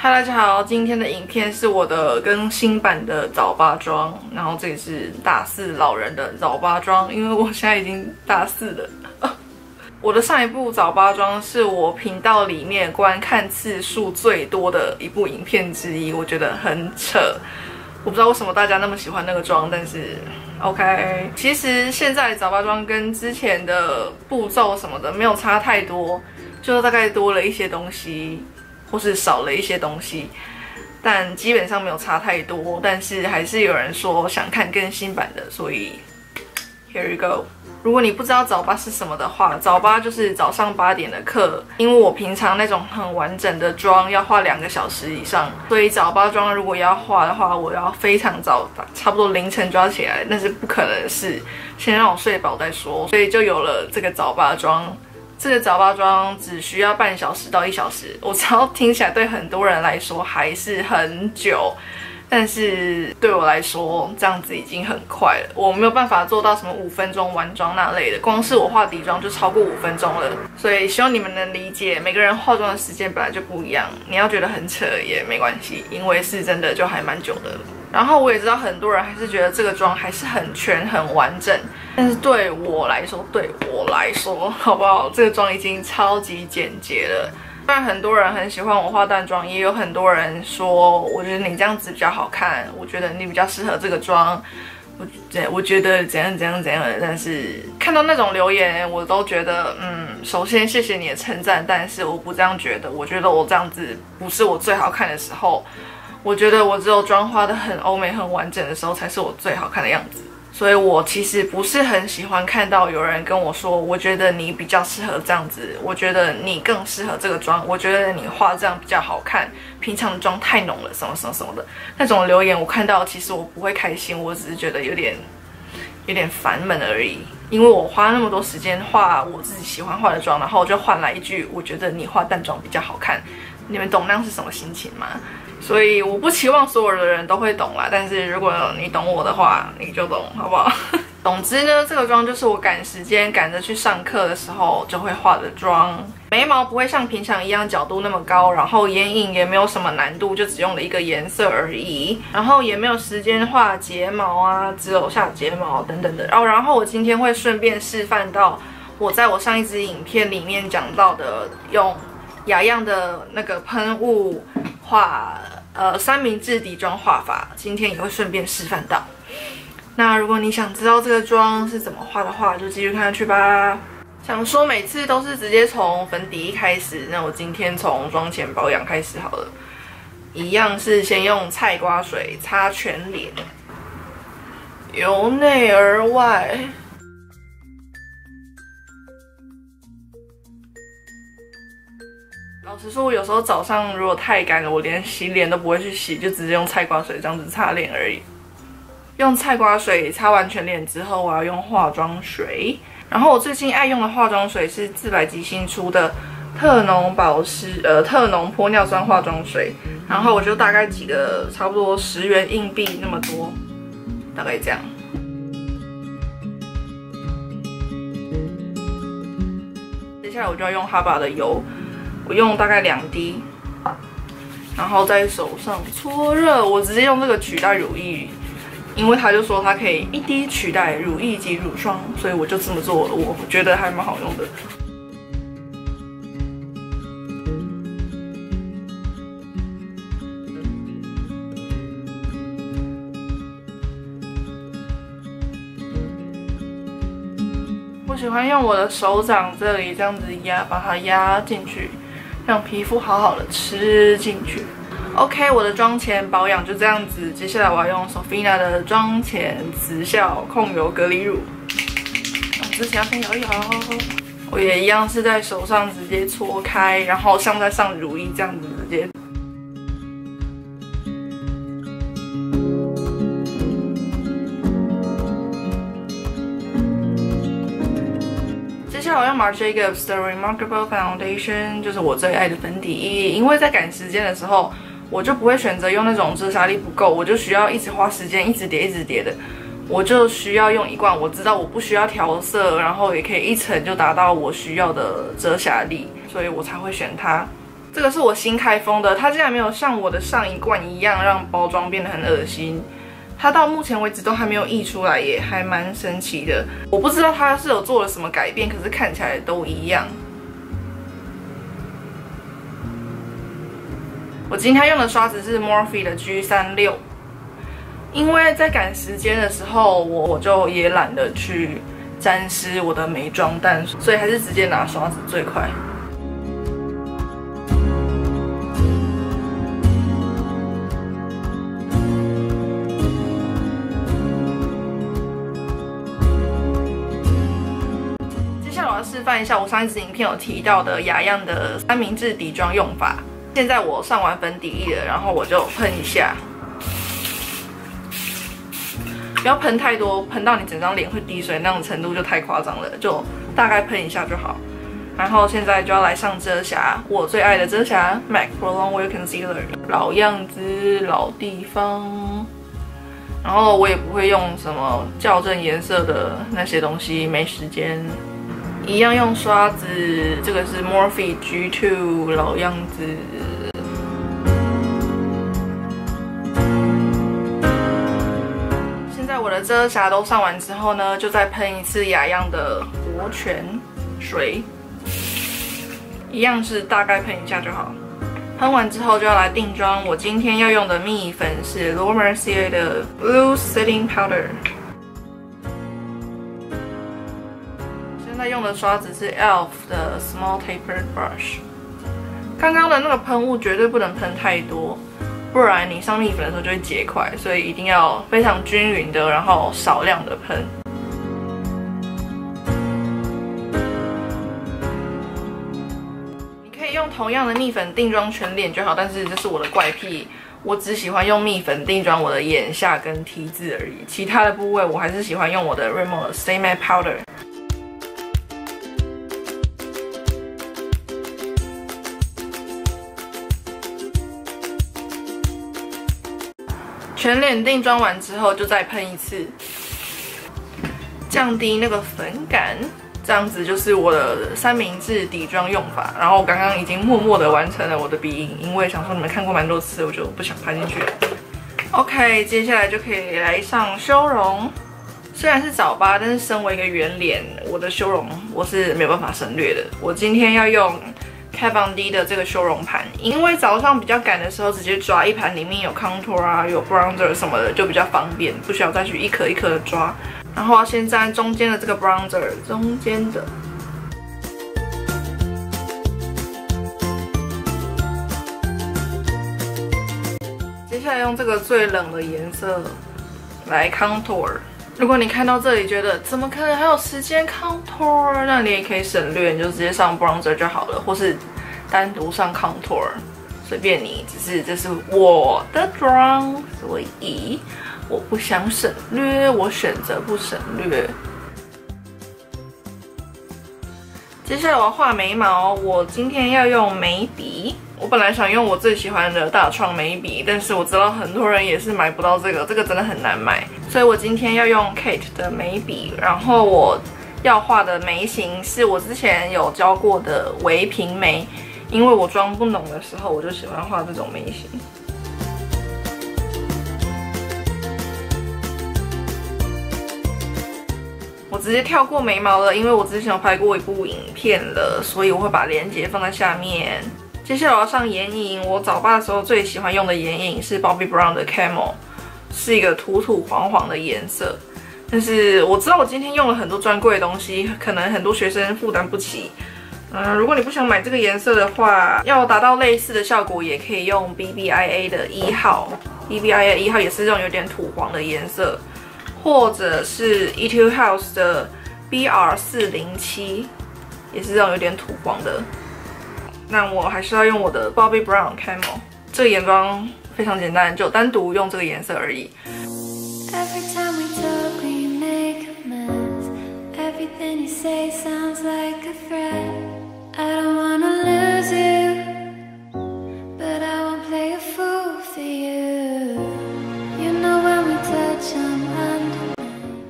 嗨，大家好，今天的影片是我的更新版的早八妆，然后这个是大四老人的早八妆，因为我现在已经大四了。我的上一部早八妆是我频道里面观看次数最多的一部影片之一，我觉得很扯。我不知道为什么大家那么喜欢那个妆，但是 OK。其实现在早八妆跟之前的步骤什么的没有差太多，就大概多了一些东西。或是少了一些东西，但基本上没有差太多。但是还是有人说想看更新版的，所以 here we go。如果你不知道早八是什么的话，早八就是早上8点的课。因为我平常那种很完整的妆要画2个小时以上，所以早八妆如果要画的话，我要非常早，差不多凌晨就要起来，那是不可能的事。先让我睡饱再说，所以就有了这个早八妆。这个早八妆只需要半小时到1小时，我知道听起来对很多人来说还是很久，但是对我来说这样子已经很快了。我没有办法做到什么5分钟完妆那类的，光是我化底妆就超过5分钟了。所以希望你们能理解，每个人化妆的时间本来就不一样，你要觉得很扯也没关系，因为是真的就还蛮久的。然后我也知道很多人还是觉得这个妆还是很全很完整，但是对我来说，好不好？这个妆已经超级简洁了。虽然很多人很喜欢我化淡妆，也有很多人说，我觉得你这样子比较好看，我觉得你比较适合这个妆，我觉得怎样的。但是看到那种留言，我都觉得，首先谢谢你的称赞，但是我不这样觉得。我觉得我这样子不是我最好看的时候。我觉得我只有妆化的很欧美、很完整的时候，才是我最好看的样子。所以我其实不是很喜欢看到有人跟我说，我觉得你比较适合这样子，我觉得你更适合这个妆，我觉得你画这样比较好看，平常的妆太浓了，什么的那种留言，我看到其实我不会开心，我只是觉得有点烦闷而已。因为我花那么多时间画我自己喜欢画的妆，然后我就换来一句，我觉得你画淡妆比较好看，你们懂那样是什么心情吗？所以我不期望所有的人都会懂啦，但是如果你懂我的话，你就懂，好不好？总之呢，这个妆就是我赶时间赶着去上课的时候就会化的妆。眉毛不会像平常一样角度那么高，然后眼影也没有什么难度，就只用了一个颜色而已。然后也没有时间画睫毛啊、只有下睫毛等等的。然后我今天会顺便示范到我在我上一支影片里面讲到的用雅漾的那个喷雾画三明治底妆画法，今天也会顺便示范到。那如果你想知道这个妆是怎么画的话，就继续看下去吧。想说每次都是直接从粉底液开始，那我今天从妆前保养开始好了。一样是先用菜瓜水擦全脸，由内而外。老实说，我有时候早上如果太干了，我连洗脸都不会去洗，就直接用菜瓜水这样子擦脸而已。用菜瓜水擦完全脸之后，我要用化妆水。然后我最近爱用的化妆水是自百吉新出的特浓特浓玻尿酸化妆水。然后我就大概几个差不多10元硬币那么多，大概这样。接下来我就要用哈巴的油。我用大概2滴，然后在手上搓热。我直接用这个取代乳液，因为他就说它可以1滴取代乳液及乳霜，所以我就这么做了。我觉得还蛮好用的。我喜欢用我的手掌这里这样子压，把它压进去。让皮肤好好的吃进去。OK， 我的妆前保养就这样子。接下来我要用 Sofina 的妆前磁效控油隔离乳，之前要先摇一摇。我也一样是在手上直接搓开，然后像在上乳液这样子直接。接下来我用 Marc Jacobs 的 Remarkable Foundation， 就是我最爱的粉底液。因为在赶时间的时候，我就不会选择用那种遮瑕力不够，我就需要一直花时间一直叠的。我就需要用一罐我知道我不需要调色，然后也可以一层就达到我需要的遮瑕力，所以我才会选它。这个是我新开封的，它竟然没有像我的上一罐一样让包装变得很恶心。它到目前为止都还没有溢出来耶，还蛮神奇的。我不知道它是有做了什么改变，可是看起来都一样。我今天用的刷子是 Morphe 的 G36， 因为在赶时间的时候，我就也懒得去沾湿我的美妆蛋，所以还是直接拿刷子最快。示范一下我上一支影片有提到的雅漾的三明治底妆用法。现在我上完粉底液了，然后我就喷一下，不要喷太多，喷到你整张脸会滴水那种程度就太夸张了，就大概喷一下就好。然后现在就要来上遮瑕，我最爱的遮瑕 MAC Pro Longwear Concealer， 老样子老地方。然后我也不会用什么校正颜色的那些东西，没时间。一样用刷子，这个是 Morphe G2 老样子。现在我的遮瑕都上完之后呢，就再喷一次雅漾的活泉水，一样是大概喷一下就好。喷完之后就要来定妆，我今天要用的蜜粉是 Laura Mercier 的 Blue Setting Powder。现在用的刷子是 ELF 的 Small Tapered Brush。刚刚的那个喷雾绝对不能喷太多，不然你上蜜粉的时候就会结块，所以一定要非常均匀的，然后少量的喷。你可以用同样的蜜粉定妆全脸就好，但是这是我的怪癖，我只喜欢用蜜粉定妆我的眼下跟 T 字而已，其他的部位我还是喜欢用我的 Rimmel 的 Stay Matte Powder。全脸定妆完之后，就再喷一次，降低那个粉感。这样子就是我的三明治底妆用法。然后我刚刚已经默默的完成了我的鼻影，因为想说你们看过蛮多次，我就不想拍进去了。OK， 接下来就可以来上修容。虽然是早八，但是身为一个圆脸，我的修容我是没有办法省略的。我今天要用Kat Von D 的这个修容盘，因为早上比较赶的时候，直接抓一盘里面有 contour 啊，有 bronzer 什么的，就比较方便，不需要再去一颗一颗的抓。然后要先沾中间的这个 bronzer， 中间的。接下来用这个最冷的颜色来 contour。如果你看到这里觉得怎么可能还有时间 contour， 那你也可以省略，你就直接上 bronzer 就好了，或是单独上 contour， 随便你。只是这是我的妆，所以我不想省略，我选择不省略。接下来我要画眉毛，我今天要用眉笔。我本来想用我最喜欢的大创眉笔，但是我知道很多人也是买不到这个，这个真的很难买，所以我今天要用 Kate 的眉笔。然后我要画的眉形是我之前有教过的微平眉，因为我妆不浓的时候，我就喜欢画这种眉形。我直接跳过眉毛了，因为我之前有拍过一部影片了，所以我会把链接放在下面。接下来我要上眼影，我早八的时候最喜欢用的眼影是 Bobbi Brown 的 Camel， 是一个土土黄黄的颜色。但是我知道我今天用了很多专柜的东西，可能很多学生负担不起。如果你不想买这个颜色的话，要达到类似的效果，也可以用 BBIA 的1号。BBIA 1号也是这种有点土黄的颜色，或者是 Etude House 的 BR407， 也是这种有点土黄的。那我还是要用我的 Bobbi Brown Camel， 这个眼妆非常简单，就单独用这个颜色而已。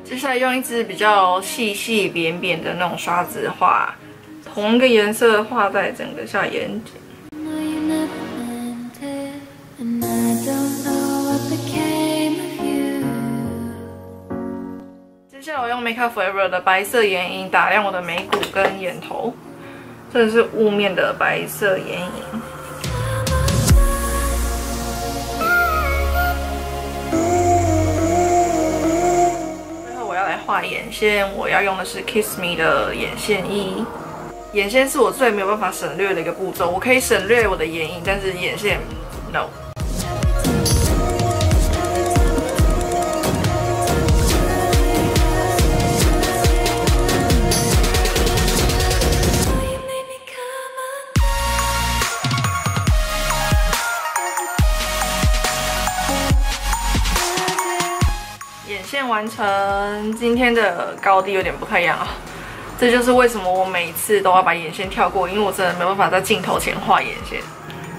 接下来用一支比较细细扁扁的那种刷子画，同一个颜色画在整个下眼睑。Make Up Forever 的白色眼影打亮我的眉骨跟眼头，这是雾面的白色眼影。最后我要来画眼线，我要用的是 Kiss Me 的眼线液。眼线是我最没有办法省略的一个步骤，我可以省略我的眼影，但是眼线 no。眼线完成，今天的高低有点不太一样啊。这就是为什么我每次都要把眼线跳过，因为我真的没办法在镜头前画眼线。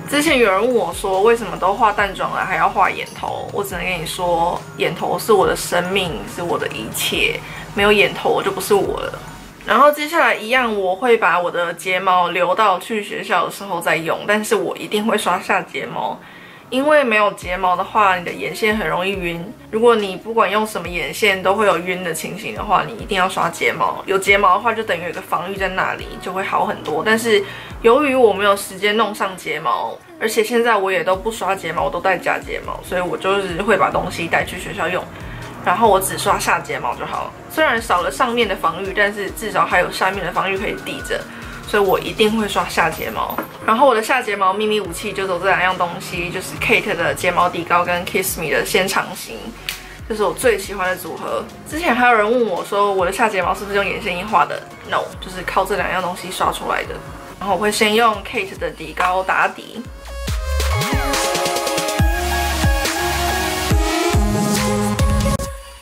之前有人问我说，为什么都化淡妆了还要画眼头？我只能跟你说，眼头是我的生命，是我的一切，没有眼头我就不是我了。然后接下来一样，我会把我的睫毛留到去学校的时候再用，但是我一定会刷下睫毛。因为没有睫毛的话，你的眼线很容易晕。如果你不管用什么眼线都会有晕的情形的话，你一定要刷睫毛。有睫毛的话，就等于有一个防御在那里，就会好很多。但是由于我没有时间弄上睫毛，而且现在我也都不刷睫毛，我都戴假睫毛，所以我就是会把东西带去学校用，然后我只刷下睫毛就好了。虽然少了上面的防御，但是至少还有下面的防御可以抵着。所以我一定会刷下睫毛，然后我的下睫毛秘密武器就走这两样东西，就是 Kate 的睫毛底膏跟 Kiss Me 的纤长型，这是我最喜欢的组合。之前还有人问我说，我的下睫毛是不是用眼线液画的 ？No， 就是靠这两样东西刷出来的。然后我会先用 Kate 的底膏打底，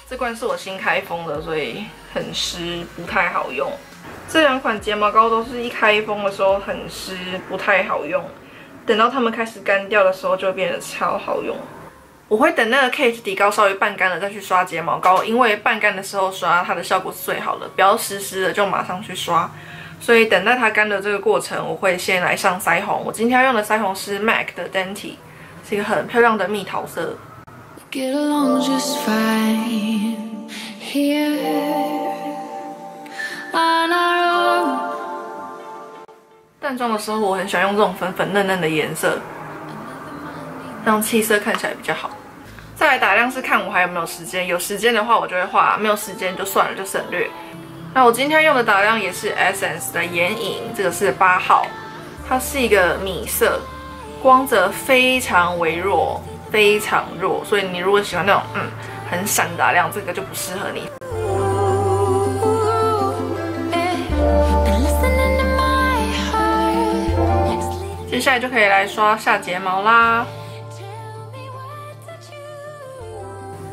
这罐是我新开封的，所以很湿，不太好用。这两款睫毛膏都是一开封的时候很湿，不太好用。等到它们开始干掉的时候，就变得超好用。我会等那个 Kate 底膏稍微半干了再去刷睫毛膏，因为半干的时候刷它的效果是最好的，不要湿湿的就马上去刷。所以等待它干的这个过程，我会先来上腮红。我今天要用的腮红是 MAC 的 Dainty， 是一个很漂亮的蜜桃色。Get along just fine here. 淡妆的时候，我很喜欢用这种粉粉嫩嫩的颜色，让气色看起来比较好。再来打亮是看我还有没有时间，有时间的话我就会画，没有时间就算了，就省略。那我今天用的打亮也是 Essence 的眼影，这个是8号，它是一个米色，光泽非常微弱，非常弱，所以你如果喜欢那种很闪打亮，这个就不适合你。接下来就可以来刷下睫毛啦，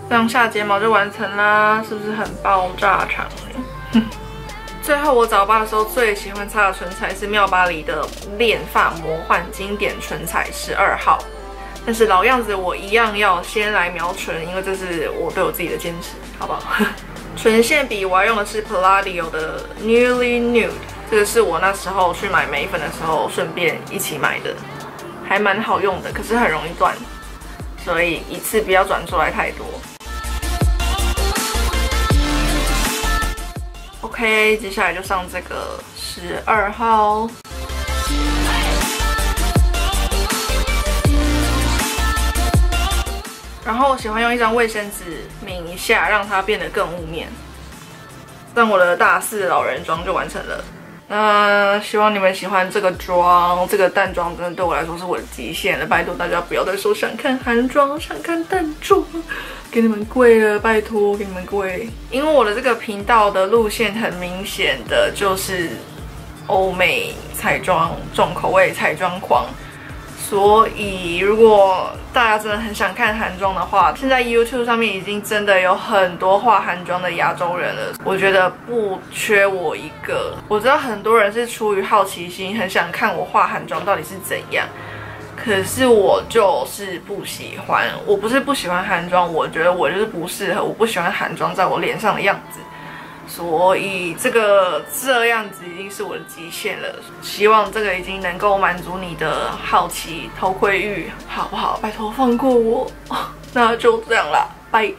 这样下睫毛就完成啦，是不是很爆炸场？最后我早八的时候最喜欢擦的唇彩是妙巴黎的恋发魔幻经典唇彩12号，但是老样子我一样要先来描唇，因为这是我对我自己的坚持，好不好？唇线笔我要用的是 Palladio 的 Nearly Nude。这个是我那时候去买眉粉的时候顺便一起买的，还蛮好用的，可是很容易断，所以一次不要转出来太多。OK， 接下来就上这个12号。然后我喜欢用一张卫生纸抿一下，让它变得更雾面，这样我的大4老人妆就完成了。希望你们喜欢这个妆，这个淡妆真的对我来说是我的极限了。拜托大家不要再说想看韩妆、想看淡妆，给你们跪了，拜托给你们跪。因为我的这个频道的路线很明显的就是欧美彩妆、重口味彩妆狂，所以如果大家真的很想看韩妆的话，现在 YouTube 上面已经真的有很多画韩妆的亚洲人了，我觉得不缺我一个。我知道很多人是出于好奇心，很想看我画韩妆到底是怎样，可是我就是不喜欢。我不是不喜欢韩妆，我觉得我就是不适合，我不喜欢韩妆在我脸上的样子。所以这样子已经是我的极限了，希望这个已经能够满足你的好奇、偷窥欲，好不好？拜托放过我，那就这样啦，拜。